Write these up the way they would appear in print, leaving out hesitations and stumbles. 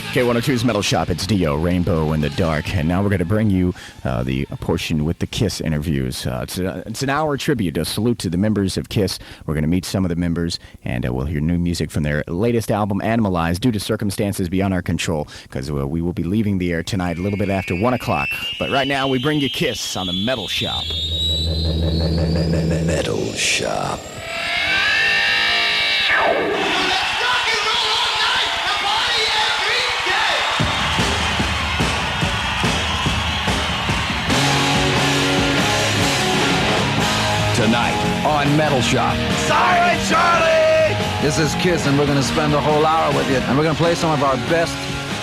K102's Metal Shop. It's Dio, Rainbow in the Dark. And now we're going to bring you the portion with the KISS interviews. It's an hour tribute, a salute to the members of KISS. We're going to meet some of the members, and we'll hear new music from their latest album, Animalize, due to circumstances beyond our control, because we will be leaving the air tonight a little bit after 1 o'clock. But right now, we bring you KISS on the Metal Shop. Metal Shop. Tonight on Metal Shop. Sorry, Charlie! This is KISS, and we're going to spend a whole hour with you. And we're going to play some of our best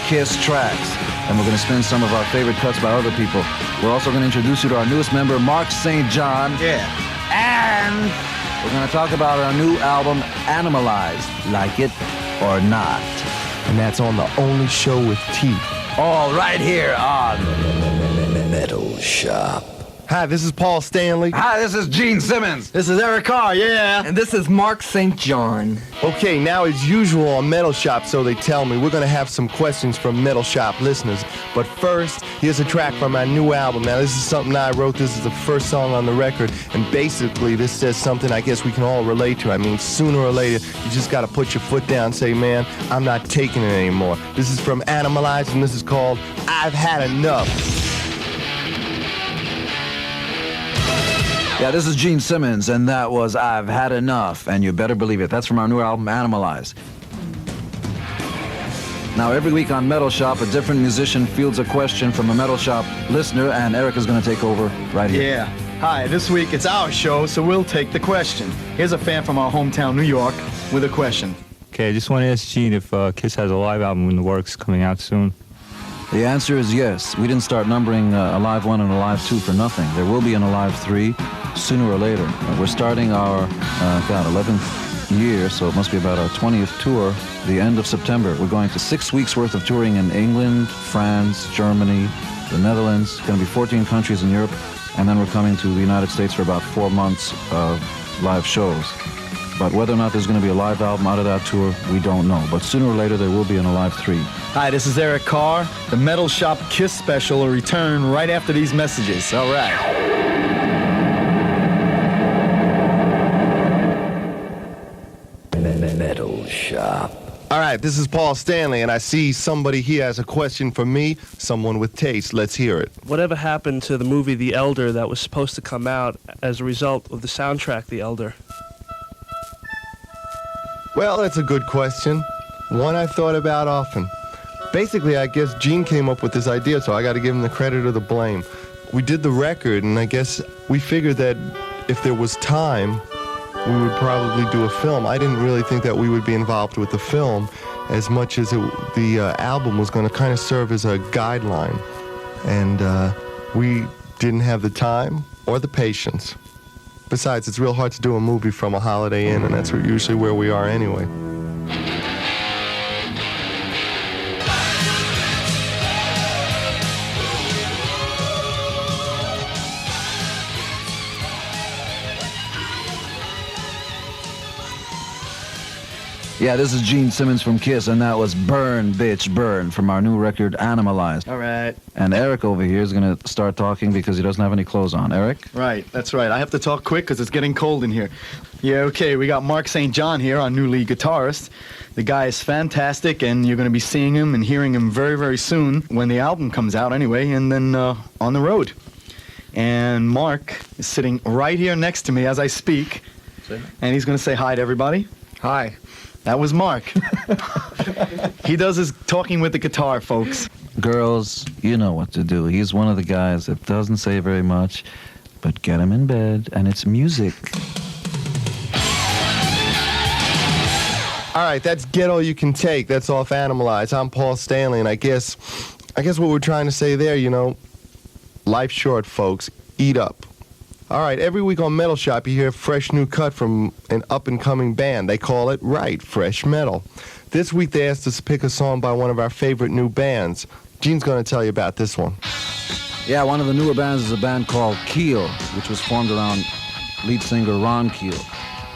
KISS tracks. And we're going to spin some of our favorite cuts by other people. We're also going to introduce you to our newest member, Mark St. John. Yeah. And we're going to talk about our new album, Animalize, Like It or Not. And that's on the only show with teeth. All right here on Metal Shop. Hi, this is Paul Stanley. Hi, this is Gene Simmons. This is Eric Carr, yeah. And this is Mark St. John. Okay, now as usual on Metal Shop, so they tell me, we're going to have some questions from Metal Shop listeners. But first, here's a track from my new album. Now, this is something I wrote. This is the first song on the record. And basically, this says something I guess we can all relate to. I mean, sooner or later, you just got to put your foot down and say, man, I'm not taking it anymore. This is from Animalize, and this is called I've Had Enough. Yeah, this is Gene Simmons, and that was I've Had Enough, and you better believe it. That's from our new album, Animalize. Now, every week on Metal Shop, a different musician fields a question from a Metal Shop listener, and Eric is going to take over right here. Yeah. Hi, this week it's our show, so we'll take the question. Here's a fan from our hometown, New York, with a question. Okay, I just want to ask Gene if KISS has a live album in the works coming out soon. The answer is yes. We didn't start numbering Alive 1 and Alive 2 for nothing. There will be an Alive 3 sooner or later. We're starting our, 11th year, so it must be about our 20th tour, the end of September. We're going to 6 weeks worth of touring in England, France, Germany, the Netherlands. It's going to be 14 countries in Europe, and then we're coming to the United States for about 4 months of live shows. But whether or not there's going to be a live album out of that tour, we don't know. But sooner or later, there will be an Alive 3. Hi, this is Eric Carr. The Metal Shop KISS special will return right after these messages. All right. Metal Shop. All right, this is Paul Stanley, and I see somebody here has a question for me, someone with taste. Let's hear it. Whatever happened to the movie The Elder that was supposed to come out as a result of the soundtrack The Elder? Well, that's a good question. One I've thought about often. Basically, I guess Gene came up with this idea, so I got to give him the credit or the blame. We did the record, and I guess we figured that if there was time, we would probably do a film. I didn't really think that we would be involved with the film as much as the album was going to kind of serve as a guideline. And we didn't have the time or the patience. Besides, it's real hard to do a movie from a Holiday Inn, and that's usually where we are anyway. Yeah, this is Gene Simmons from KISS, and that was Burn, Bitch, Burn from our new record, Animalize. All right. And Eric over here is going to start talking because he doesn't have any clothes on. Eric? Right, that's right. I have to talk quick because it's getting cold in here. Yeah, okay, we got Mark St. John here, our new lead guitarist. The guy is fantastic, and you're going to be seeing him and hearing him very, very soon when the album comes out anyway, and then on the road. And Mark is sitting right here next to me as I speak, and he's going to say hi to everybody. Hi. That was Mark. He does his talking with the guitar, folks. Girls, you know what to do. He's one of the guys that doesn't say very much, but get him in bed, and it's music. All right, that's Get All You Can Take. That's off Animalize. I'm Paul Stanley, and I guess what we're trying to say there, you know, life's short, folks. Eat up. All right, every week on Metal Shop, you hear a fresh new cut from an up-and-coming band. They call it, right, Fresh Metal. This week, they asked us to pick a song by one of our favorite new bands. Gene's going to tell you about this one. Yeah, one of the newer bands is a band called Keel, which was formed around lead singer Ron Keel.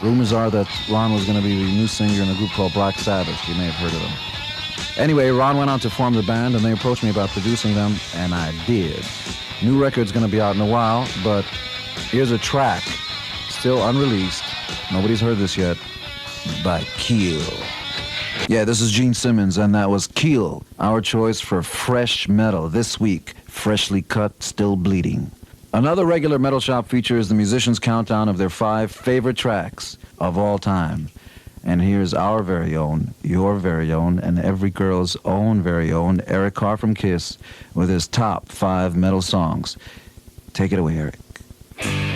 Rumors are that Ron was going to be the new singer in a group called Black Sabbath. You may have heard of them. Anyway, Ron went on to form the band, and they approached me about producing them, and I did. New record's going to be out in a while, but here's a track, still unreleased. Nobody's heard this yet, by Keel. Yeah, this is Gene Simmons, and that was Keel, our choice for fresh metal this week. Freshly cut, still bleeding. Another regular Metal Shop feature is the musicians' countdown of their 5 favorite tracks of all time. And here's our very own, your very own, and every girl's own very own, Eric Carr from Kiss, with his top 5 metal songs. Take it away, Eric.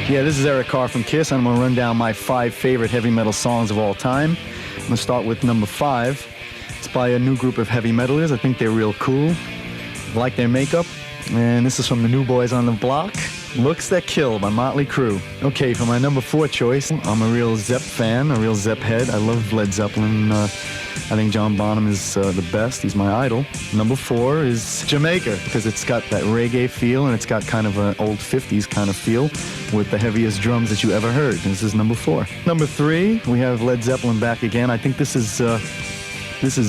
Yeah, this is Eric Carr from Kiss. I'm going to run down my 5 favorite heavy metal songs of all time. I'm going to start with number 5. It's by a new group of heavy metalers. I think they're real cool. I like their makeup. And this is from the New Boys on the Block. Looks That Kill by Motley Crue. Okay, for my number 4 choice, I'm a real Zepp fan, a real Zepp head. I love Led Zeppelin. I think John Bonham is the best. He's my idol. Number 4 is Jamaica, because it's got that reggae feel, and it's got kind of an old 50s kind of feel with the heaviest drums that you ever heard. This is number 4. Number 3, we have Led Zeppelin back again. I think this is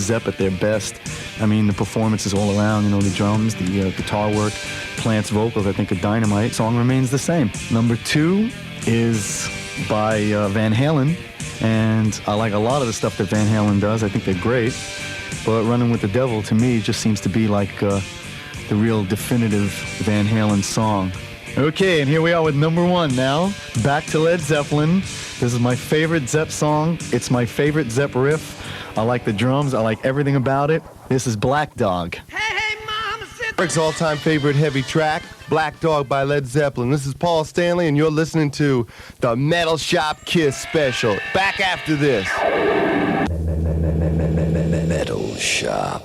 Zepp at their best. I mean, the performances all around, you know, the drums, the guitar work, Plant's vocals, I think a dynamite. Song remains the same. Number 2 is by Van Halen, and I like a lot of the stuff that Van Halen does. I think they're great, but Running with the Devil, to me, just seems to be like the real definitive Van Halen song. Okay, and here we are with number 1 now. Back to Led Zeppelin. This is my favorite Zepp song. It's my favorite Zepp riff. I like the drums. I like everything about it. This is Black Dog. Eric's all-time favorite heavy track, Black Dog by Led Zeppelin. This is Paul Stanley, and you're listening to the Metal Shop Kiss special. Back after this. Metal Shop.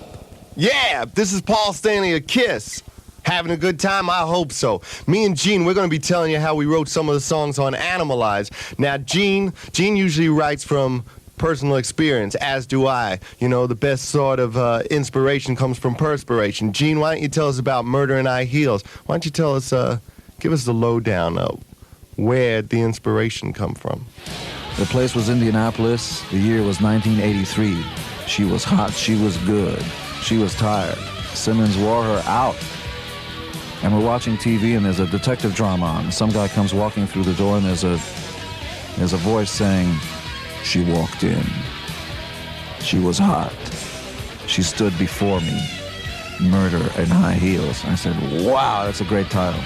Yeah, this is Paul Stanley of Kiss. Having a good time? I hope so. Me and Gene, we're going to be telling you how we wrote some of the songs on Animalize. Now, Gene usually writes from personal experience, as do I. You know, the best sort of inspiration comes from perspiration. Gene, why don't you tell us about Murder in High Heels? Why don't you tell us, give us the lowdown of where the inspiration come from? The place was Indianapolis. The year was 1983. She was hot. She was good. She was tired. Simmons wore her out. And we're watching TV, and there's a detective drama on. Some guy comes walking through the door, and there's a voice saying, "She walked in. She was hot. She stood before me. Murder in High Heels." I said, wow, that's a great title.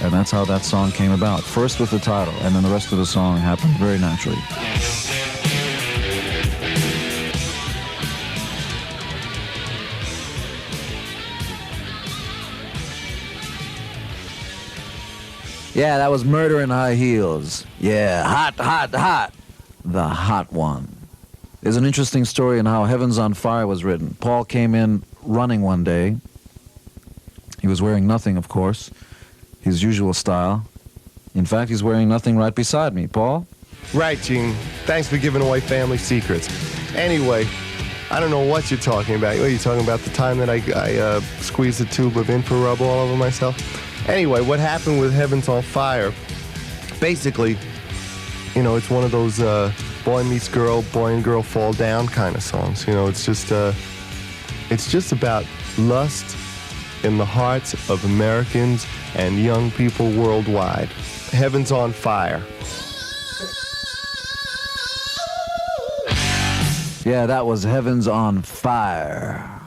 And that's how that song came about. First with the title, and then the rest of the song happened very naturally. Yeah, that was Murder in High Heels. Yeah, hot, hot, hot. The hot one. There's an interesting story in how Heaven's on Fire was written. Paul came in running one day. He was wearing nothing, of course, his usual style. In fact, he's wearing nothing right beside me. Paul? Right, Gene. Thanks for giving away family secrets. Anyway, I don't know what you're talking about. Are you talking about the time that I squeezed a tube of infrared all over myself? Anyway, what happened with Heaven's on Fire, basically, you know, it's one of those boy meets girl, boy and girl fall down kind of songs. You know, it's just about lust in the hearts of Americans and young people worldwide. Heaven's on Fire. Yeah, that was Heaven's on Fire.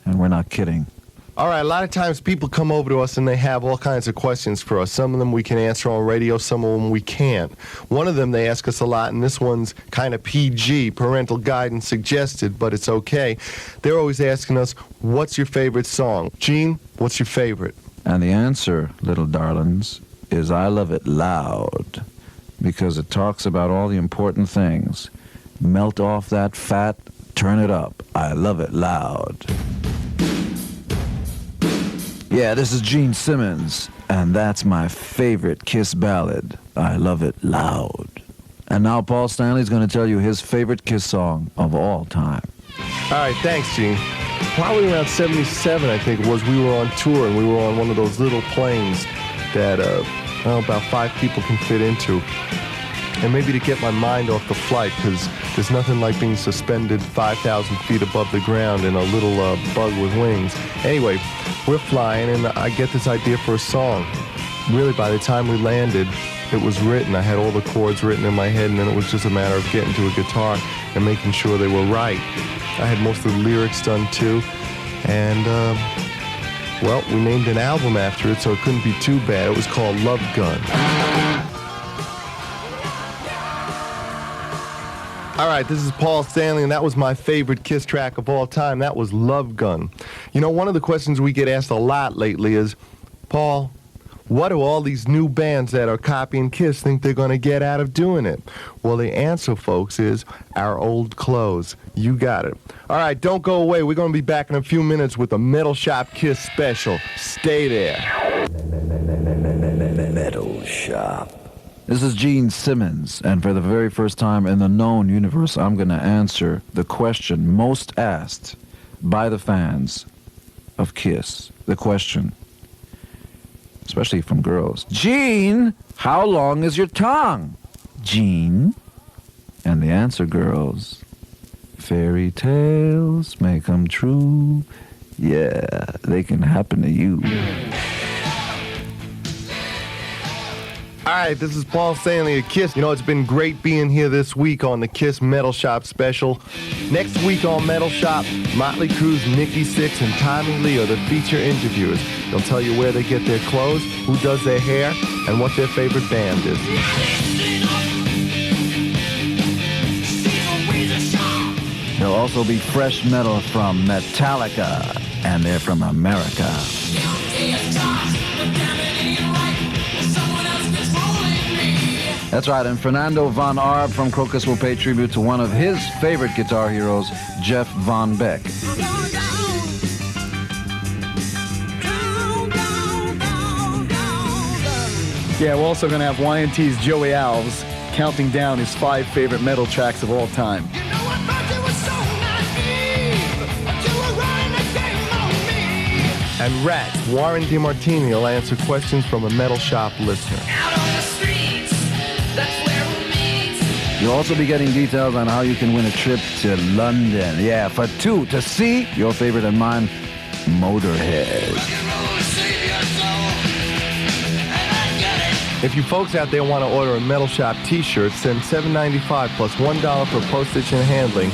And we're not kidding. All right, a lot of times people come over to us and they have all kinds of questions for us. Some of them we can answer on radio, some of them we can't. One of them they ask us a lot, and this one's kind of PG, parental guidance suggested, but it's okay. They're always asking us, what's your favorite song? Gene, what's your favorite? And the answer, little darlings, is I love it loud, because it talks about all the important things. Melt off that fat, turn it up. I love it loud. Yeah, this is Gene Simmons, and that's my favorite Kiss ballad. I love it loud. And now Paul Stanley's going to tell you his favorite Kiss song of all time. All right, thanks, Gene. Probably around 77, I think it was, we were on tour, and we were on one of those little planes that about 5 people can fit into. and maybe to get my mind off the flight, because there's nothing like being suspended 5,000 feet above the ground in a little bug with wings. Anyway, we're flying, and I get this idea for a song. Really, by the time we landed, it was written. I had all the chords written in my head, and then it was just a matter of getting to a guitar and making sure they were right. I had most of the lyrics done, too, and, well, we named an album after it, so it couldn't be too bad. It was called Love Gun. All right, this is Paul Stanley, and that was my favorite Kiss track of all time. That was Love Gun. You know, one of the questions we get asked a lot lately is, Paul, what do all these new bands that are copying Kiss think they're going to get out of doing it? Well, the answer, folks, is our old clothes. You got it. All right, don't go away. We're going to be back in a few minutes with a Metal Shop Kiss special. Stay there. Metal Shop. This is Gene Simmons, and for the very first time in the known universe, I'm going to answer the question most asked by the fans of Kiss. The question, especially from girls. Gene, how long is your tongue? Gene? And the answer, girls, fairy tales may come true. Yeah, they can happen to you. All right, this is Paul Stanley of Kiss. You know, it's been great being here this week on the Kiss Metal Shop special. Next week on Metal Shop, Motley Crue's Nikki Sixx and Tommy Lee are the feature interviewers. They'll tell you where they get their clothes, who does their hair, and what their favorite band is. There'll also be fresh metal from Metallica, and they're from America. That's right, and Fernando Von Arb from Crocus will pay tribute to one of his favorite guitar heroes, Jeff Von Beck. Yeah, we're also going to have Y&T's Joey Alves counting down his 5 favorite metal tracks of all time. And Rats, Warren DeMartini will answer questions from a Metal Shop listener. You'll also be getting details on how you can win a trip to London. Yeah, for 2 to see your favorite and mine, Motorhead. If you folks out there want to order a Metal Shop t-shirt, send $7.95 plus $1 for postage and handling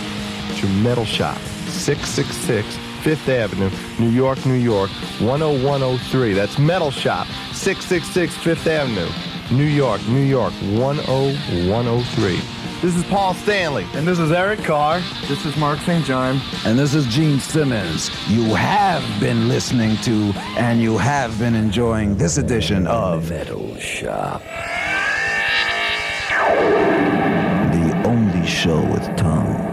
to Metal Shop, 666 5th Avenue, New York, New York, 10103. That's Metal Shop, 666 5th Avenue, New York, New York, 10103. This is Paul Stanley. And this is Eric Carr. This is Mark St. John. And this is Gene Simmons. You have been listening to and you have been enjoying this edition of Metal Shop. The only show with tongue.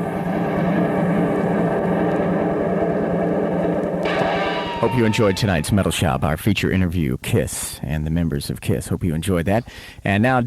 Hope you enjoyed tonight's Metal Shop, our feature interview, Kiss, and the members of Kiss. Hope you enjoyed that. And now...